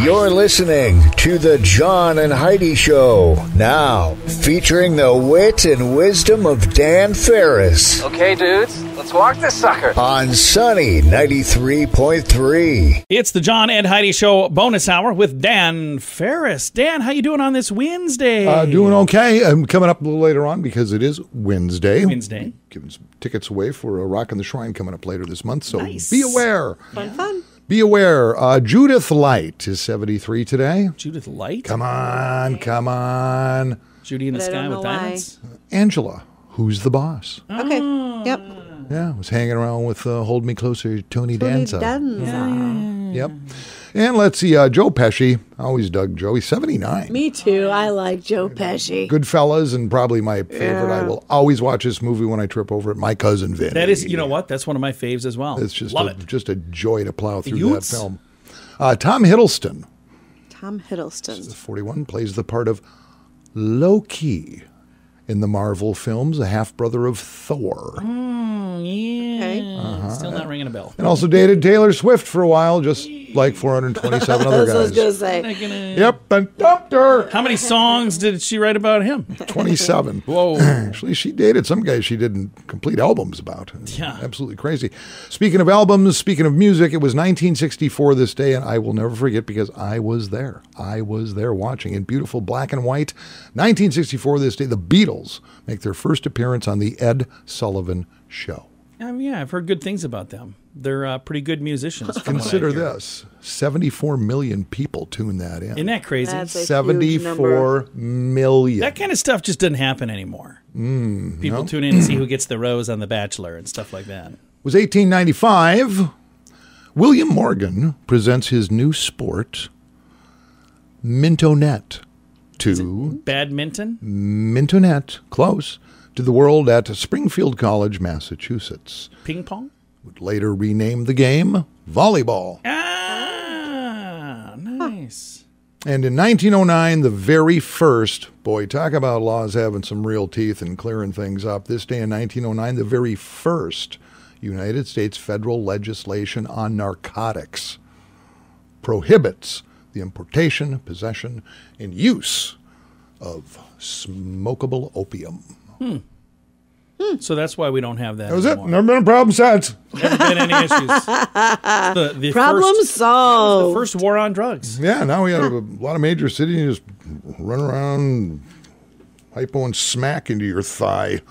You're listening to The John and Heidi Show. Now, featuring the wit and wisdom of Dan Ferris. Okay, dudes, let's walk this sucker. On Sunny 93.3. It's the John and Heidi Show bonus hour with Dan Ferris. Dan, how you doing on this Wednesday? Doing okay. I'm coming up a little later on because it is Wednesday. Giving some tickets away for a Rock in the Shrine coming up later this month, so nice. Be aware. Fun. Be aware. Judith Light is 73 today. Judith Light? Come on. Judy in the Sky with Diamonds? Angela, Who's the Boss? Okay, yep. Yeah, was hanging around with Hold Me Closer, Tony Danza. Yep. And let's see, Joe Pesci. I always dug Joe. He's 79. Me too. I like Joe Pesci. Goodfellas, and probably my favorite. Yeah. I will always watch this movie when I trip over it. My Cousin Vinny. That is, you know what? That's one of my faves as well. It's just just a joy to plow through that film. Tom Hiddleston. Tom Hiddleston. 41, plays the part of Loki in the Marvel films, the half-brother of Thor. Yeah. Still not ringing a bell. And also dated Taylor Swift for a while, just like 427 other guys. That's what I was going to say. Yep, and dumped her. How many songs did she write about him? 27. Whoa. Actually, she dated some guys she did complete albums about. Yeah. Absolutely crazy. Speaking of albums, speaking of music, it was 1964 this day, and I will never forget because I was there. I was there watching in beautiful black and white. 1964 this day, the Beatles make their first appearance on the Ed Sullivan Show. Yeah, I've heard good things about them. They're pretty good musicians. Consider this. 74 million people tune that in. Isn't that crazy? That's a 74 million. That kind of stuff just doesn't happen anymore. People tune in to see who gets the rose on The Bachelor and stuff like that. It was 1895. William Morgan presents his new sport, Mintonet, to badminton? Mintonet, close, to the world at Springfield College, Massachusetts. Ping pong? Would later rename the game volleyball. Ah, nice. And in 1909, the very first, boy, talk about laws having some real teeth and clearing things up. This day in 1909, the very first United States federal legislation on narcotics prohibits the importation, possession, and use of smokable opium. So that's why we don't have that. That was anymore. it. Never been a problem since. Never been any issues. The Problem solved. The first war on drugs. Yeah, now we have a lot of major cities. You just run around, hypo and smack into your thigh.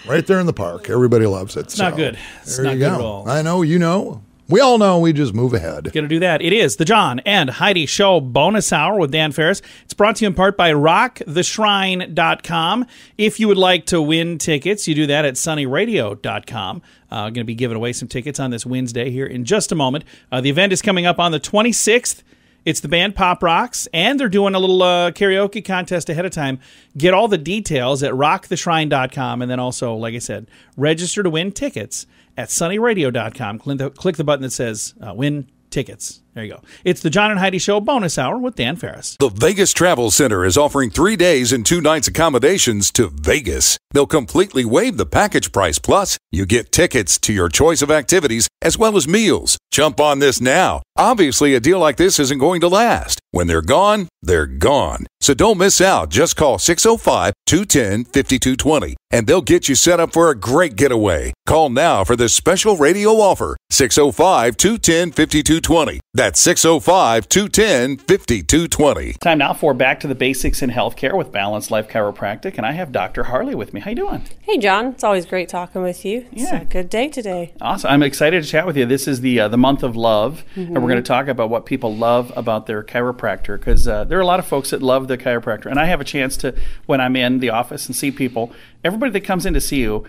Right there in the park. Everybody loves it. It's not good. It's not good at all. I know, you know. We all know. We just move ahead. Going to do that. It is the John and Heidi Show bonus hour with Dan Ferris. It's brought to you in part by rocktheshrine.com. If you would like to win tickets, you do that at sunnyradio.com. Going to be giving away some tickets on this Wednesday here in just a moment. The event is coming up on the 26th. It's the band Pop Rocks, and they're doing a little karaoke contest ahead of time. Get all the details at rocktheshrine.com, and then also, like I said, register to win tickets at sunnyradio.com. Click the button that says win tickets. There you go. It's the John and Heidi Show bonus hour with Dan Ferris. The Vegas Travel Center is offering 3 days and 2 nights accommodations to Vegas. They'll completely waive the package price. Plus, you get tickets to your choice of activities as well as meals. Jump on this now. Obviously, a deal like this isn't going to last. When they're gone, they're gone. So don't miss out. Just call 605-210-5220 and they'll get you set up for a great getaway. Call now for this special radio offer. 605-210-5220. That's 605-210-5220. Time now for Back to the Basics in Healthcare with Balanced Life Chiropractic, and I have Dr. Harley with me. How you doing? Hey, John. It's always great talking with you. It's a good day today. Awesome. I'm excited to chat with you. This is the month of love, and we're going to talk about what people love about their chiropractor, because there are a lot of folks that love the chiropractor, and I have a chance to, when I'm in the office and see people, everybody that comes in to see you,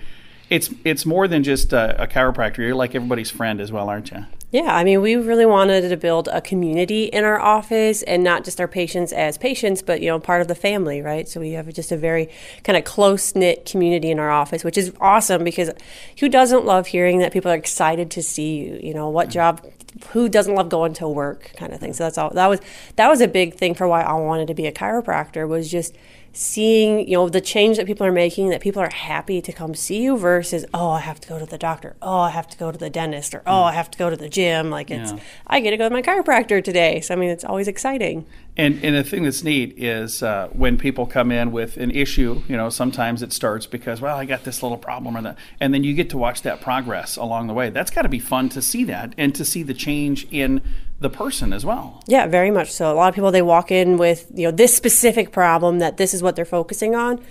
it's more than just a chiropractor. You're like everybody's friend as well, aren't you? Yeah, I mean, we really wanted to build a community in our office, and not just our patients as patients, but, part of the family, right? So we have just a very kind of close-knit community in our office, which is awesome, because who doesn't love hearing that people are excited to see you? What job, who doesn't love going to work kind of thing? So that's all. That was a big thing for why I wanted to be a chiropractor, was just seeing, the change that people are making, that people are happy to come see you versus, oh, I have to go to the doctor. Oh, I have to go to the dentist, or oh, I have to go to the gym. Like I get to go to my chiropractor today. So, I mean, it's always exciting. And the thing that's neat is when people come in with an issue, sometimes it starts because, well, I got this little problem or that. And then you get to watch that progress along the way. That's got to be fun to see that and to see the change in the person as well. Yeah, very much so. A lot of people, they walk in with, this specific problem that this is what they're focusing on.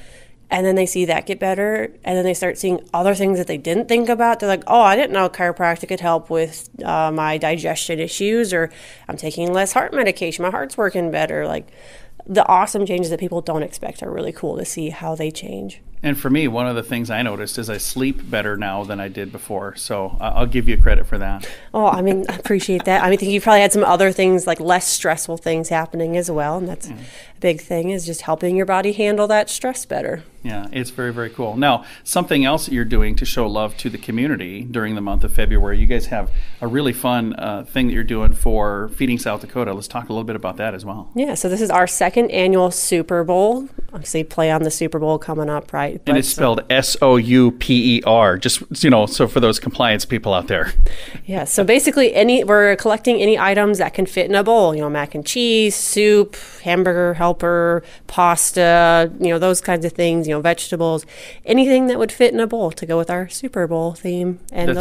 And then they see that get better. And then they start seeing other things that they didn't think about. They're like, oh, I didn't know chiropractic could help with my digestion issues, or I'm taking less heart medication. My heart's working better. Like, the awesome changes that people don't expect are really cool to see how they change. And for me, one of the things I noticed is I sleep better now than I did before. So I'll give you credit for that. Oh, I mean, I appreciate that. I think you probably had some other things, like less stressful things happening as well. And that's a big thing, is just helping your body handle that stress better. Yeah, it's very, very cool. Now, something else that you're doing to show love to the community during the month of February, you guys have a really fun thing that you're doing for Feeding South Dakota. Let's talk a little bit about that as well. Yeah, so this is our second annual Super Bowl. Obviously, play on the Super Bowl coming up, right? And it's spelled SOUPER, just, so for those compliance people out there. Yeah, so basically we're collecting any items that can fit in a bowl, mac and cheese, soup, hamburger helper, pasta, those kinds of things, vegetables, anything that would fit in a bowl to go with our Super Bowl theme. And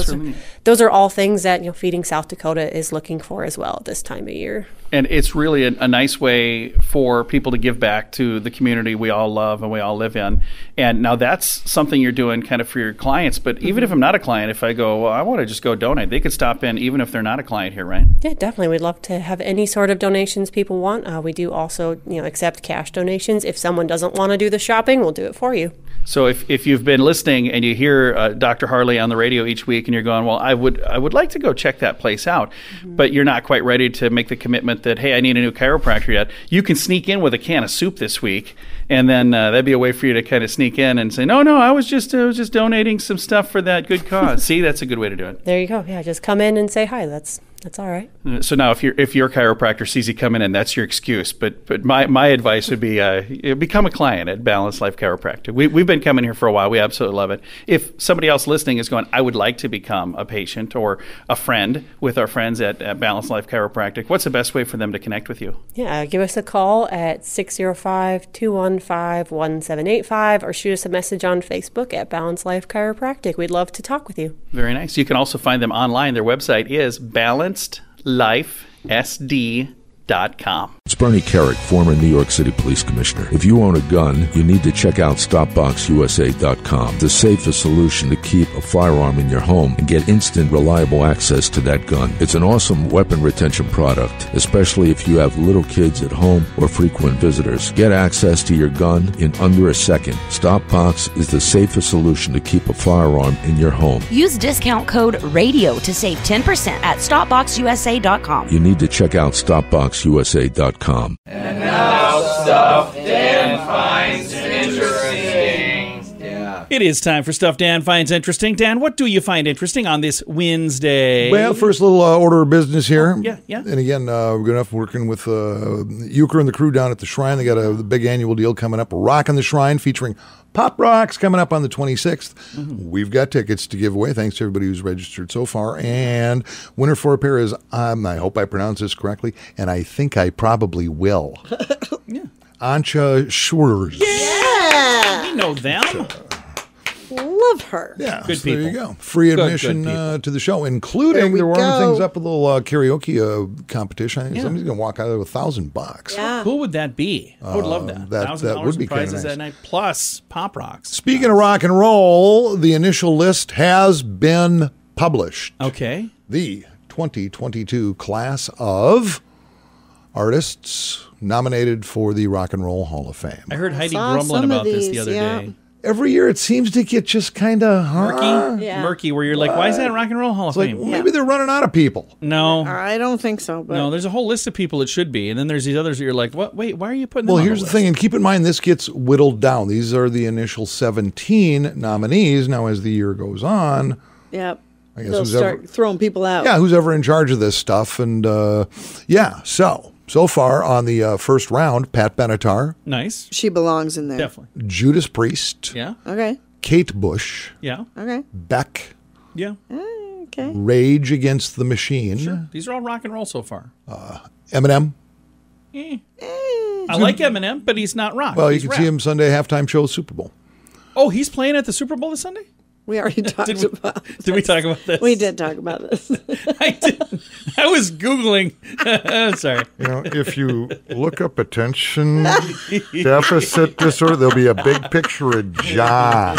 those are all things that, Feeding South Dakota is looking for as well at this time of year. And it's really a nice way for people to give back to the community we all love and we all live in. And now that's something you're doing kind of for your clients. But even if I'm not a client, if I go, well, I want to just go donate, they could stop in even if they're not a client here, right? Yeah, definitely. We'd love to have any sort of donations people want. We do also, accept cash donations. If someone doesn't want to do the shopping, we'll do it for you. So if you've been listening and you hear Dr. Harley on the radio each week and you're going, well, I would like to go check that place out, but you're not quite ready to make the commitment that, hey, I need a new chiropractor yet, you can sneak in with a can of soup this week, and then that'd be a way for you to kind of sneak in and say, no, I was just donating some stuff for that good cause. See, that's a good way to do it. There you go. Yeah, just come in and say hi. That's all right. So now if your chiropractor sees you coming in, that's your excuse. But my advice would be become a client at Balanced Life Chiropractic. We've been coming here for a while. We absolutely love it. If somebody else listening is going, I would like to become a patient or a friend with our friends at Balanced Life Chiropractic, what's the best way for them to connect with you? Yeah, give us a call at 605-215-1785 or shoot us a message on Facebook at Balanced Life Chiropractic. We'd love to talk with you. Very nice. You can also find them online. Their website is balancedlifesd.com. It's Bernie Carrick, former New York City Police Commissioner. If you own a gun, you need to check out StopBoxUSA.com, the safest solution to keep a firearm in your home and get instant, reliable access to that gun. It's an awesome weapon retention product, especially if you have little kids at home or frequent visitors. Get access to your gun in under a second. StopBox is the safest solution to keep a firearm in your home. Use discount code RADIO to save 10% at StopBoxUSA.com. You need to check out StopBoxUSA.com. And now stuff Dan finds interesting. Yeah. It is time for Stuff Dan Finds Interesting. Dan, what do you find interesting on this Wednesday? Well, first little order of business here. Yeah. And again, we're going to have working with Euchre and the crew down at the Shrine. They got the big annual deal coming up, Rockin' the Shrine, featuring Pop Rocks coming up on the 26th. Mm-hmm. We've got tickets to give away. Thanks to everybody who's registered so far. And winner for a pair is, I hope I pronounce this correctly, and I think I probably will. Yeah. Ancha Schwarz. Yeah. We know them. Love her. Yeah, good so people. There you go. Free admission good to the show, including they're warming things up with a little karaoke competition. I think somebody's going to walk out of with $1,000. Yeah. How cool would that be? I would love that. That would be kind of nice. That night plus Pop Rocks. Speaking of rock and roll, the initial list has been published. Okay. The 2022 class of artists nominated for the Rock and Roll Hall of Fame. I heard Heidi grumbling about this the other day. Every year it seems to get just kind of murky, where you're like, why is that Rock and Roll Hall of Fame? Well, maybe they're running out of people. No. I don't think so. But. No, there's a whole list of people it should be, and then there's these others that you're like, what? Wait, why are you putting them on here's the thing, and keep in mind, this gets whittled down. These are the initial 17 nominees. Now, as the year goes on, yep. I guess they'll start throwing people out. Yeah, who's ever in charge of this stuff. And, so So far on the first round, Pat Benatar, Nice. She belongs in there. Definitely. Judas Priest, Yeah. Okay. Kate Bush, Yeah. Okay. Beck, Yeah. Okay. Rage Against the Machine, Sure. These are all rock and roll so far. Eminem. I like Eminem, but he's not rock. Well, you He's can rap. see him Sunday halftime show Super Bowl. Oh, he's playing at the Super Bowl this Sunday? We already talked about this. Did we talk about this? We did talk about this. I did. I was Googling. Sorry. You know, if you look up attention deficit disorder, there'll be a big picture of John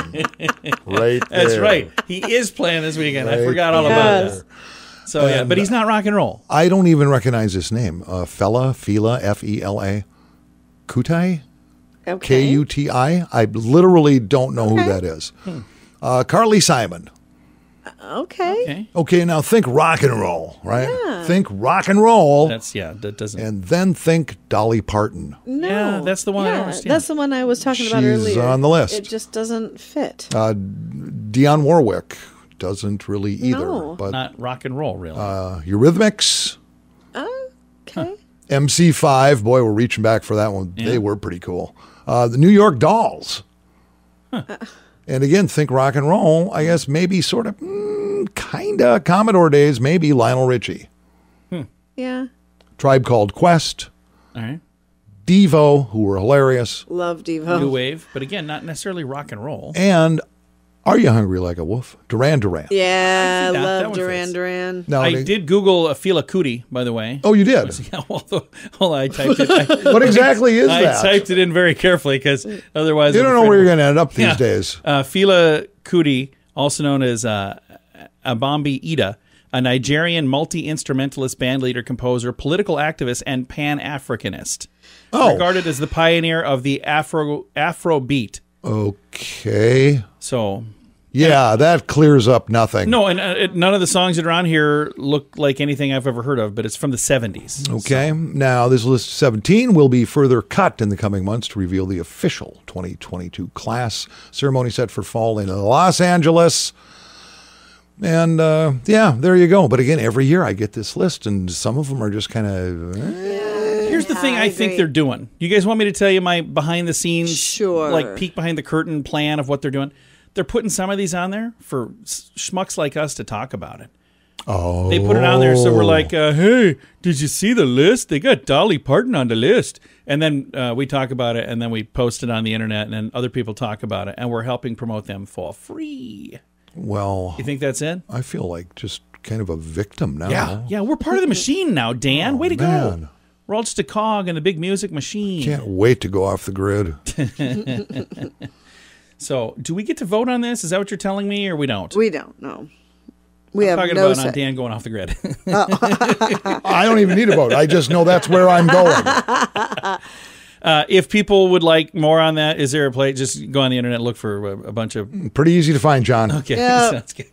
right there. That's right. He is playing this weekend. I Right forgot all Yes. about that. So, yeah, but he's not rock and roll. I don't even recognize this name. Fela, F-E-L-A. Kutai? Okay. K-U-T-I? I literally don't know who that is. Carly Simon. Okay. Okay. Okay, now think rock and roll, right? Yeah. Think rock and roll, That doesn't. and then think Dolly Parton. No. Yeah, that's the one I don't understand. That's the one I was talking about She's earlier. on the list. It just doesn't fit. Dionne Warwick doesn't really either. No. But not rock and roll, really. Eurythmics, Okay. MC5, boy, we're reaching back for that one. They were pretty cool. The New York Dolls. And again, think rock and roll. I guess maybe sort of, kind of Commodore days, maybe Lionel Richie. Yeah. Tribe Called Quest. all right. Devo, who were hilarious. Love Devo. New wave, but again, not necessarily rock and roll. And Are You Hungry Like a Wolf? Duran Duran. Yeah, I that love one Duran fits. Duran. Now, I did Google Fela Kuti, by the way. Oh, you did? Yeah, hold on, I typed it. What exactly is I that? typed it in very carefully because otherwise You I'm don't know afraid- where you're going to end up these Yeah. days. Fela Kuti, also known as Abambi Ida, a Nigerian multi-instrumentalist, bandleader, composer, political activist, and Pan-Africanist. Oh. Regarded as the pioneer of the Afrobeat. Okay. So, Yeah, that clears up nothing. no, and none of the songs that are on here look like anything I've ever heard of, but it's from the 70s. Okay. Now, this list of 17 will be further cut in the coming months to reveal the official 2022 class. Ceremony set for fall in Los Angeles. And, yeah, there you go. But again, every year I get this list, and some of them are just kind of... Here's the thing I I think agree. they're doing. You guys want me to tell you my behind-the-scenes, Sure. like peek behind the curtain plan of what they're doing? They're putting some of these on there for schmucks like us to talk about it. Oh. They put it on there, so we're like, hey, did you see the list? They got Dolly Parton on the list. And then we talk about it, and then we post it on the internet, and then other people talk about it, and we're helping promote them for free. Well, You think that's it? I feel like just kind of a victim now. Yeah, we're part of the machine now, Dan. Way to man. go. We're all just a cog in the big music machine. Can't wait to go off the grid. So, do we get to vote on this? Is that what you're telling me, or we don't? We don't know. We I'm have talking no about on say. Dan going off the grid. I don't even need a vote. I just know that's where I'm going. If people would like more on that, is there a place? Just go on the internet and look for a bunch of... Pretty easy to find, John. Okay, Yeah. sounds good.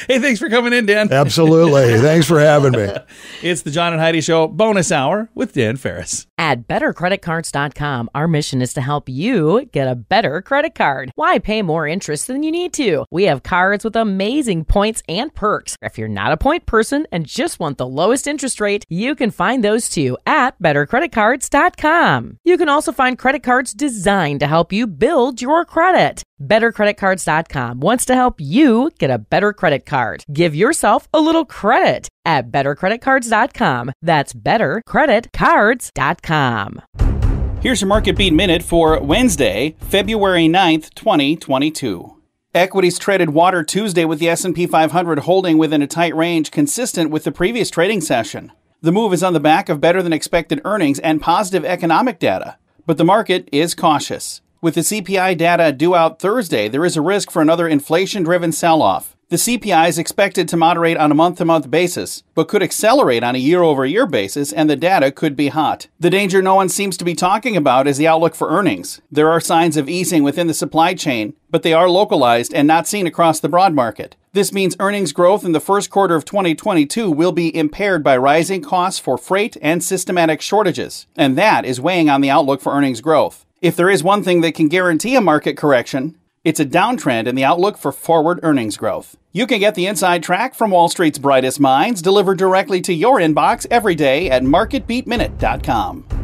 Hey, thanks for coming in, Dan. Absolutely. Thanks for having me. It's the John and Heidi Show bonus hour with Dan Ferris. At bettercreditcards.com, our mission is to help you get a better credit card. Why pay more interest than you need to? We have cards with amazing points and perks. If you're not a point person and just want the lowest interest rate, you can find those too at bettercreditcards.com. You can also find credit cards designed to help you build your credit. BetterCreditCards.com wants to help you get a better credit card. Give yourself a little credit at BetterCreditCards.com. That's BetterCreditCards.com. Here's your Market Beat Minute for Wednesday, February 9th, 2022. Equities traded water Tuesday with the S&P 500 holding within a tight range consistent with the previous trading session. The move is on the back of better than expected earnings and positive economic data, but the market is cautious. With the CPI data due out Thursday, there is a risk for another inflation-driven sell-off. The CPI is expected to moderate on a month-to-month basis, but could accelerate on a year-over-year basis, and the data could be hot. The danger no one seems to be talking about is the outlook for earnings. There are signs of easing within the supply chain, but they are localized and not seen across the broad market. This means earnings growth in the first quarter of 2022 will be impaired by rising costs for freight and systematic shortages, and that is weighing on the outlook for earnings growth. If there is one thing that can guarantee a market correction, It's a downtrend in the outlook for forward earnings growth. You can get the inside track from Wall Street's brightest minds delivered directly to your inbox every day at marketbeatminute.com.